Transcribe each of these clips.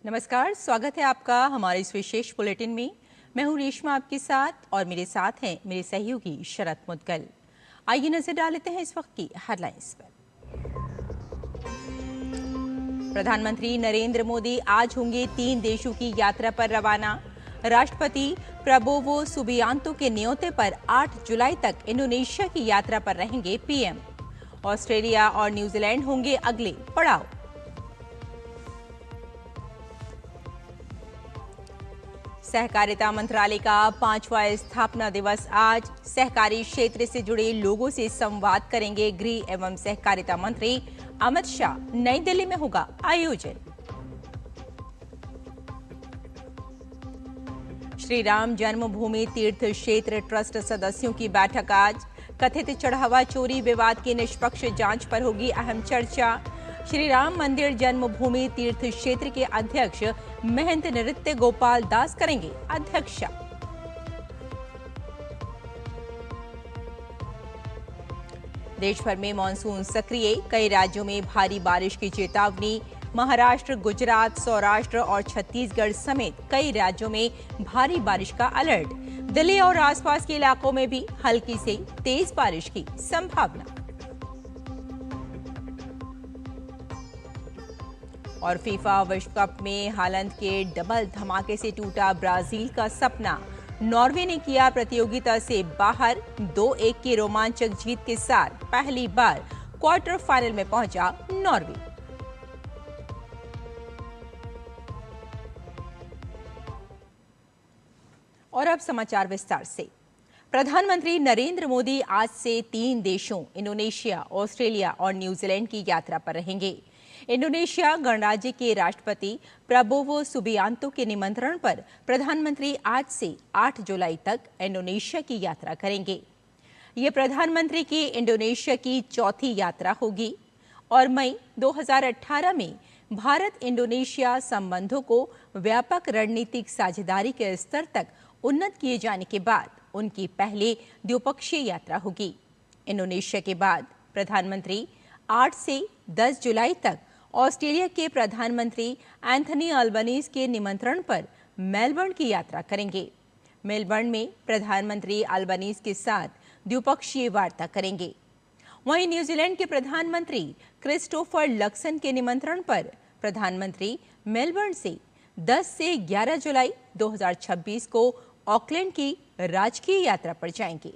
नमस्कार, स्वागत है आपका हमारे इस विशेष बुलेटिन में। मैं हूं रेशमा आपके साथ और मेरे साथ हैं मेरे सहयोगी शरद मुदगल। आइए नजर डालते हैं इस वक्त की हेडलाइंस पर। प्रधानमंत्री नरेंद्र मोदी आज होंगे 3 देशों की यात्रा पर रवाना। राष्ट्रपति प्रबोवो सुबियांतो के न्योते पर 8 जुलाई तक इंडोनेशिया की यात्रा पर रहेंगे पीएम। ऑस्ट्रेलिया और न्यूजीलैंड होंगे अगले पड़ाव। सहकारिता मंत्रालय का 5वां स्थापना दिवस आज। सहकारी क्षेत्र से जुड़े लोगों से संवाद करेंगे गृह एवं सहकारिता मंत्री अमित शाह। नई दिल्ली में होगा आयोजन। श्री राम जन्मभूमि तीर्थ क्षेत्र ट्रस्ट सदस्यों की बैठक आज। कथित चढ़ावा चोरी विवाद की निष्पक्ष जांच पर होगी अहम चर्चा। श्री राम मंदिर जन्मभूमि तीर्थ क्षेत्र के अध्यक्ष महंत नृत्य गोपाल दास करेंगे अध्यक्षता। देश भर में मानसून सक्रिय, कई राज्यों में भारी बारिश की चेतावनी। महाराष्ट्र, गुजरात, सौराष्ट्र और छत्तीसगढ़ समेत कई राज्यों में भारी बारिश का अलर्ट। दिल्ली और आसपास के इलाकों में भी हल्की से तेज बारिश की संभावना। और फीफा विश्व कप में हालैंड के डबल धमाके से टूटा ब्राजील का सपना। नॉर्वे ने किया प्रतियोगिता से बाहर। 2-1 की रोमांचक जीत के साथ पहली बार क्वार्टर फाइनल में पहुंचा नॉर्वे। और अब समाचार विस्तार से। प्रधानमंत्री नरेंद्र मोदी आज से 3 देशों इंडोनेशिया, ऑस्ट्रेलिया और न्यूजीलैंड की यात्रा पर रहेंगे। इंडोनेशिया गणराज्य के राष्ट्रपति प्रबोवो सुबियांतो के निमंत्रण पर प्रधानमंत्री आज से 8 जुलाई तक इंडोनेशिया की यात्रा करेंगे। ये प्रधानमंत्री की इंडोनेशिया की चौथी यात्रा होगी और मई 2018 में भारत इंडोनेशिया संबंधों को व्यापक रणनीतिक साझेदारी के स्तर तक उन्नत किए जाने के बाद उनकी पहली द्विपक्षीय यात्रा होगी। इंडोनेशिया के बाद प्रधानमंत्री 8 से 10 जुलाई तक ऑस्ट्रेलिया के प्रधानमंत्री एंथनी अल्बनीज के निमंत्रण पर मेलबर्न की यात्रा करेंगे। मेलबर्न में प्रधानमंत्री अल्बनीज के साथ द्विपक्षीय वार्ता करेंगे। वहीं न्यूजीलैंड के प्रधानमंत्री क्रिस्टोफर लक्सन के निमंत्रण पर प्रधानमंत्री मेलबर्न से 10 से 11 जुलाई 2026 को ऑकलैंड की राजकीय यात्रा पर जाएंगे।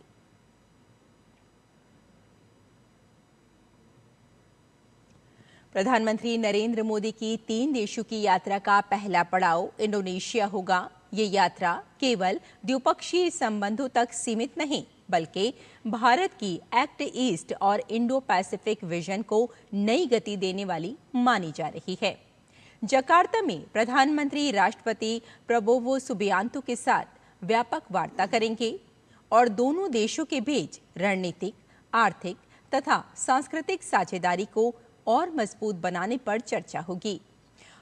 प्रधानमंत्री नरेंद्र मोदी की 3 देशों की यात्रा का पहला पड़ाव इंडोनेशिया होगा। ये यात्रा केवल द्विपक्षीय संबंधों तक सीमित नहीं, बल्कि भारत की एक्ट ईस्ट और इंडो पैसिफिक विजन को नई गति देने वाली मानी जा रही है। जकार्ता में प्रधानमंत्री राष्ट्रपति प्रबोवो सुबियांतो के साथ व्यापक वार्ता करेंगे और दोनों देशों के बीच रणनीतिक, आर्थिक तथा सांस्कृतिक साझेदारी को और मजबूत बनाने पर चर्चा होगी।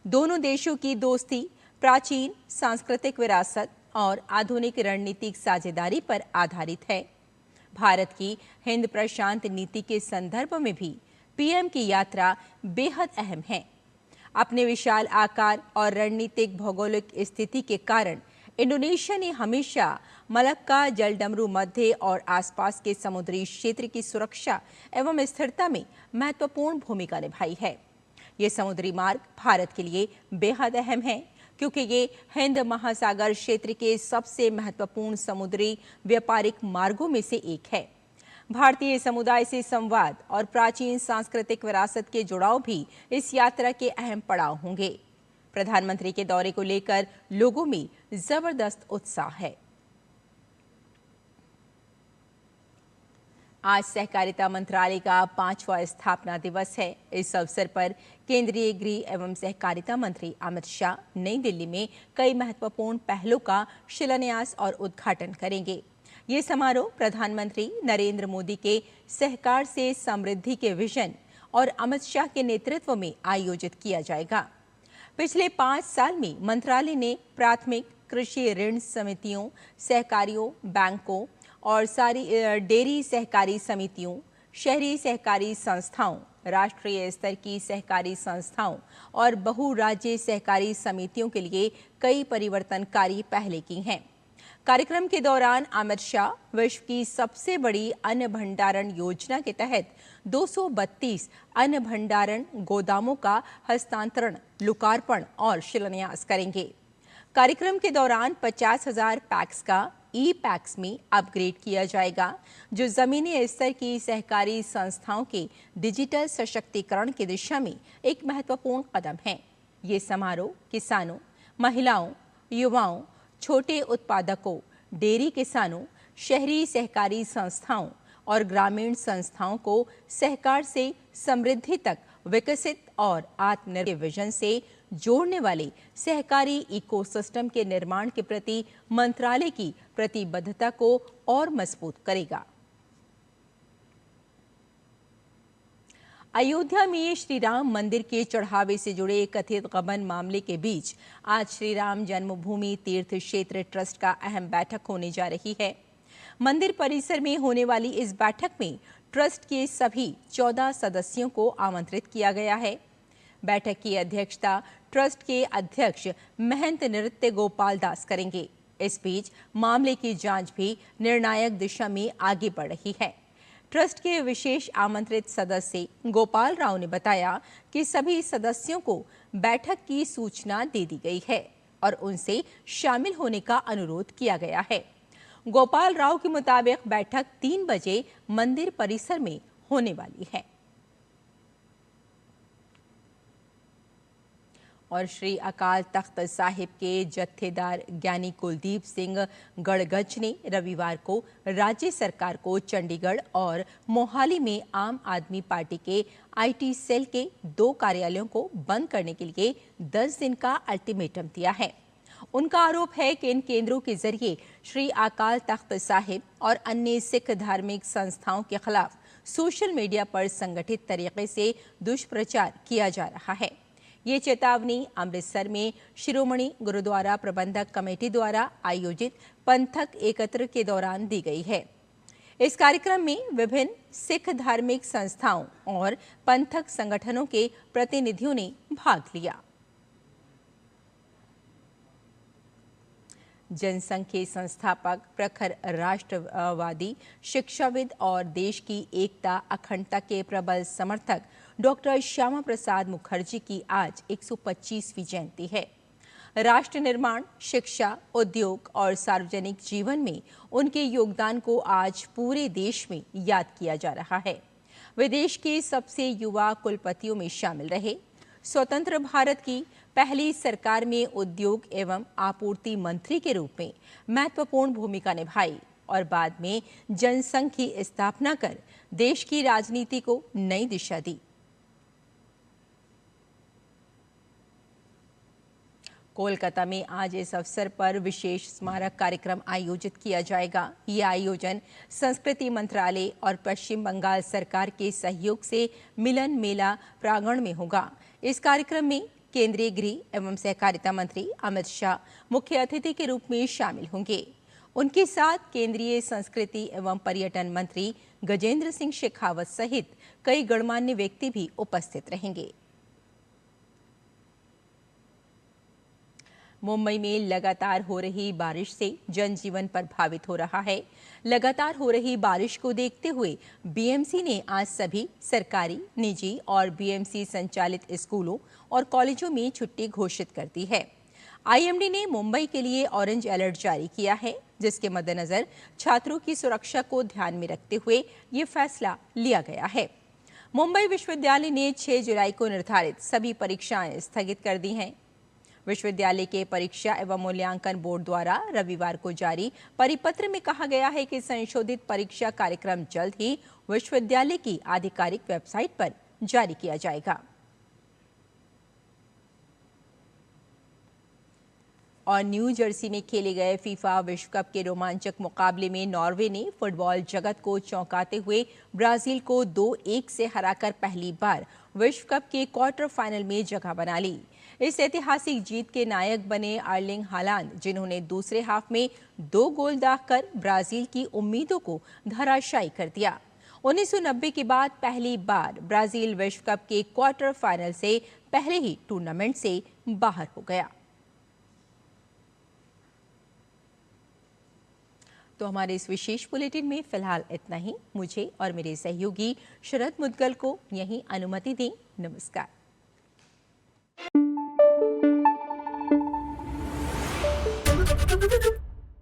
दोनों देशों की दोस्ती प्राचीन सांस्कृतिक विरासत और आधुनिक रणनीतिक साझेदारी पर आधारित है। भारत की हिंद प्रशांत नीति के संदर्भ में भी पीएम की यात्रा बेहद अहम है। अपने विशाल आकार और रणनीतिक भौगोलिक स्थिति के कारण इंडोनेशिया ने हमेशा मलक्का, जलडमरू मध्य और आसपास के समुद्री क्षेत्र की सुरक्षा एवं स्थिरता में महत्वपूर्ण भूमिका निभाई है। ये समुद्री मार्ग भारत के लिए बेहद अहम है क्योंकि ये हिंद महासागर क्षेत्र के सबसे महत्वपूर्ण समुद्री व्यापारिक मार्गों में से एक है। भारतीय समुदाय से संवाद और प्राचीन सांस्कृतिक विरासत के जुड़ाव भी इस यात्रा के अहम पड़ाव होंगे। प्रधानमंत्री के दौरे को लेकर लोगों में जबरदस्त उत्साह है। आज सहकारिता मंत्रालय का 5वां स्थापना दिवस है। इस अवसर पर केंद्रीय गृह एवं सहकारिता मंत्री अमित शाह नई दिल्ली में कई महत्वपूर्ण पहलों का शिलान्यास और उद्घाटन करेंगे। ये समारोह प्रधानमंत्री नरेंद्र मोदी के सहकार से समृद्धि के विजन और अमित शाह के नेतृत्व में आयोजित किया जाएगा। पिछले 5 साल में मंत्रालय ने प्राथमिक कृषि ऋण समितियों, सहकारियों, बैंकों और सारी डेयरी सहकारी समितियों, शहरी सहकारी संस्थाओं, राष्ट्रीय स्तर की सहकारी संस्थाओं और बहुराज्य सहकारी समितियों के लिए कई परिवर्तनकारी पहल की हैं। कार्यक्रम के दौरान अमित शाह विश्व की सबसे बड़ी अन्न भंडारण योजना के तहत 232 अन्न भंडारण गोदामों का हस्तांतरण, लोकार्पण और शिलान्यास करेंगे। कार्यक्रम के दौरान 50,000 पैक्स का ई पैक्स में अपग्रेड किया जाएगा, जो जमीनी स्तर की सहकारी संस्थाओं के डिजिटल सशक्तिकरण की दिशा में एक महत्वपूर्ण कदम है। ये समारोह किसानों, महिलाओं, युवाओं, छोटे उत्पादकों, डेयरी किसानों, शहरी सहकारी संस्थाओं और ग्रामीण संस्थाओं को सहकार से समृद्धि तक विकसित और आत्मनिर्भर विजन से जोड़ने वाले सहकारी इकोसिस्टम के निर्माण के प्रति मंत्रालय की प्रतिबद्धता को और मजबूत करेगा। अयोध्या में श्री राम मंदिर के चढ़ावे से जुड़े कथित गबन मामले के बीच आज श्री राम जन्मभूमि तीर्थ क्षेत्र ट्रस्ट का अहम बैठक होने जा रही है। मंदिर परिसर में होने वाली इस बैठक में ट्रस्ट के सभी 14 सदस्यों को आमंत्रित किया गया है। बैठक की अध्यक्षता ट्रस्ट के अध्यक्ष महंत नृत्य गोपाल दास करेंगे। इस बीच मामले की जांच भी निर्णायक दिशा में आगे बढ़ रही है। ट्रस्ट के विशेष आमंत्रित सदस्य गोपाल राव ने बताया कि सभी सदस्यों को बैठक की सूचना दे दी गई है और उनसे शामिल होने का अनुरोध किया गया है। गोपाल राव के मुताबिक बैठक 3 बजे मंदिर परिसर में होने वाली है। और श्री अकाल तख्त साहिब के जत्थेदार ज्ञानी कुलदीप सिंह गड़गज ने रविवार को राज्य सरकार को चंडीगढ़ और मोहाली में आम आदमी पार्टी के आईटी सेल के 2 कार्यालयों को बंद करने के लिए 10 दिन का अल्टीमेटम दिया है। उनका आरोप है कि इन केंद्रों के जरिए श्री अकाल तख्त साहिब और अन्य सिख धार्मिक संस्थाओं के खिलाफ सोशल मीडिया पर संगठित तरीके से दुष्प्रचार किया जा रहा है। ये चेतावनी अमृतसर में शिरोमणि गुरुद्वारा प्रबंधक कमेटी द्वारा आयोजित पंथक एकत्र के दौरान दी गई है। इस कार्यक्रम में विभिन्न सिख धार्मिक संस्थाओं और पंथक संगठनों के प्रतिनिधियों ने भाग लिया। जनसंघ के संस्थापक, प्रखर राष्ट्रवादी, शिक्षाविद और देश की एकता अखंडता के प्रबल समर्थक डॉक्टर श्यामा प्रसाद मुखर्जी की आज 125वीं जयंती है। राष्ट्र निर्माण, शिक्षा, उद्योग और सार्वजनिक जीवन में उनके योगदान को आज पूरे देश में याद किया जा रहा है। वे देश के सबसे युवा कुलपतियों में शामिल रहे। स्वतंत्र भारत की पहली सरकार में उद्योग एवं आपूर्ति मंत्री के रूप में महत्वपूर्ण भूमिका निभाई और बाद में जनसंघ की स्थापना कर देश की राजनीति को नई दिशा दी। कोलकाता में आज इस अवसर पर विशेष स्मारक कार्यक्रम आयोजित किया जाएगा। ये आयोजन संस्कृति मंत्रालय और पश्चिम बंगाल सरकार के सहयोग से मिलन मेला प्रांगण में होगा। इस कार्यक्रम में केंद्रीय गृह एवं सहकारिता मंत्री अमित शाह मुख्य अतिथि के रूप में शामिल होंगे। उनके साथ केंद्रीय संस्कृति एवं पर्यटन मंत्री गजेंद्र सिंह शेखावत सहित कई गणमान्य व्यक्ति भी उपस्थित रहेंगे। मुंबई में लगातार हो रही बारिश से जनजीवन प्रभावित हो रहा है। लगातार हो रही बारिश को देखते हुए बीएमसी ने आज सभी सरकारी, निजी और बीएमसी संचालित स्कूलों और कॉलेजों में छुट्टी घोषित कर दी है। आईएमडी ने मुंबई के लिए ऑरेंज अलर्ट जारी किया है, जिसके मद्देनजर छात्रों की सुरक्षा को ध्यान में रखते हुए ये फैसला लिया गया है। मुंबई विश्वविद्यालय ने 6 जुलाई को निर्धारित सभी परीक्षाएं स्थगित कर दी हैं। विश्वविद्यालय के परीक्षा एवं मूल्यांकन बोर्ड द्वारा रविवार को जारी परिपत्र में कहा गया है कि संशोधित परीक्षा कार्यक्रम जल्द ही विश्वविद्यालय की आधिकारिक वेबसाइट पर जारी किया जाएगा। और न्यू जर्सी में खेले गए फीफा विश्व कप के रोमांचक मुकाबले में नॉर्वे ने फुटबॉल जगत को चौंकाते हुए ब्राजील को 2-1 से हराकर पहली बार विश्व कप के क्वार्टर फाइनल में जगह बना ली। इस ऐतिहासिक जीत के नायक बने अर्लिंग हालांड, जिन्होंने दूसरे हाफ में 2 गोल दागकर ब्राजील की उम्मीदों को धराशायी कर दिया। 1990 के बाद पहली बार ब्राजील विश्व कप के क्वार्टर फाइनल से पहले ही टूर्नामेंट से बाहर हो गया। तो हमारे इस विशेष बुलेटिन में फिलहाल इतना ही। मुझे और मेरे सहयोगी शरद मुदगल को यहीं अनुमति दें। नमस्कार।